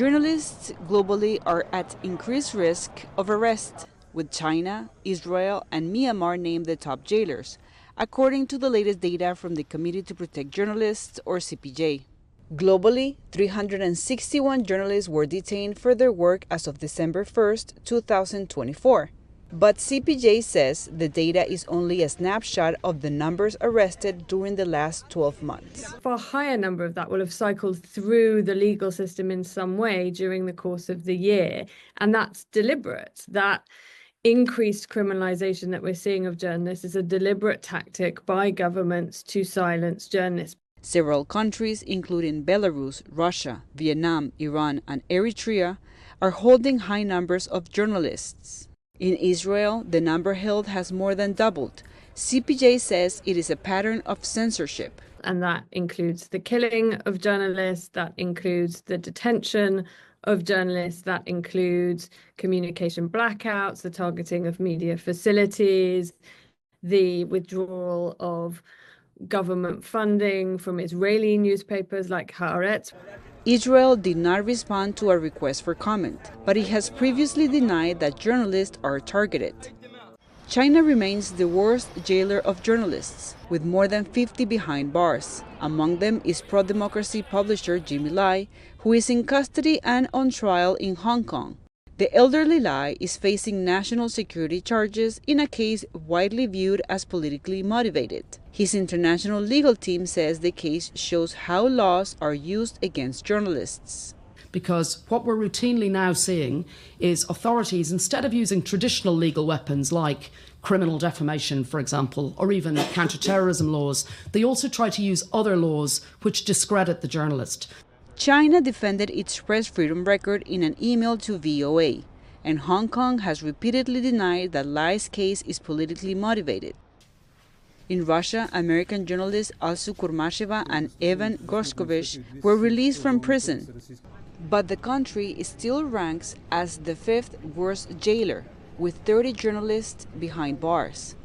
Journalists globally are at increased risk of arrest, with China, Israel, and Myanmar named the top jailers, according to the latest data from the Committee to Protect Journalists, or CPJ. Globally, 361 journalists were detained for their work as of December 1st, 2024. But CPJ says the data is only a snapshot of the numbers arrested during the last 12 months. A far higher number of that will have cycled through the legal system in some way during the course of the year. And that's deliberate. That increased criminalization that we're seeing of journalists is a deliberate tactic by governments to silence journalists. Several countries, including Belarus, Russia, Vietnam, Iran, and Eritrea, are holding high numbers of journalists. In Israel, the number held has more than doubled. CPJ says it is a pattern of censorship. And that includes the killing of journalists, that includes the detention of journalists, that includes communication blackouts, the targeting of media facilities, the withdrawal of government funding from Israeli newspapers like Haaretz. Israel did not respond to a request for comment, but it has previously denied that journalists are targeted. China remains the worst jailer of journalists, with more than 50 behind bars. Among them is pro-democracy publisher Jimmy Lai, who is in custody and on trial in Hong Kong. The elderly Lai is facing national security charges in a case widely viewed as politically motivated. His international legal team says the case shows how laws are used against journalists. Because what we're routinely now seeing is authorities, instead of using traditional legal weapons like criminal defamation, for example, or even counter-terrorism laws, they also try to use other laws which discredit the journalist. China defended its press freedom record in an email to VOA, and Hong Kong has repeatedly denied that Lai's case is politically motivated. In Russia, American journalists Alsu Kurmasheva and Evan Gorshkovich were released from prison. But the country still ranks as the fifth worst jailer, with 30 journalists behind bars.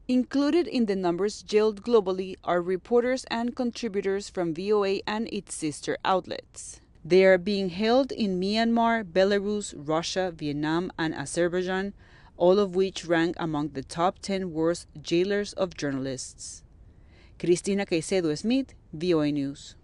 Included in the numbers jailed globally are reporters and contributors from VOA and its sister outlets. They are being held in Myanmar, Belarus, Russia, Vietnam, and Azerbaijan, all of which rank among the top 10 worst jailers of journalists. Cristina Caicedo Smit, VOA News.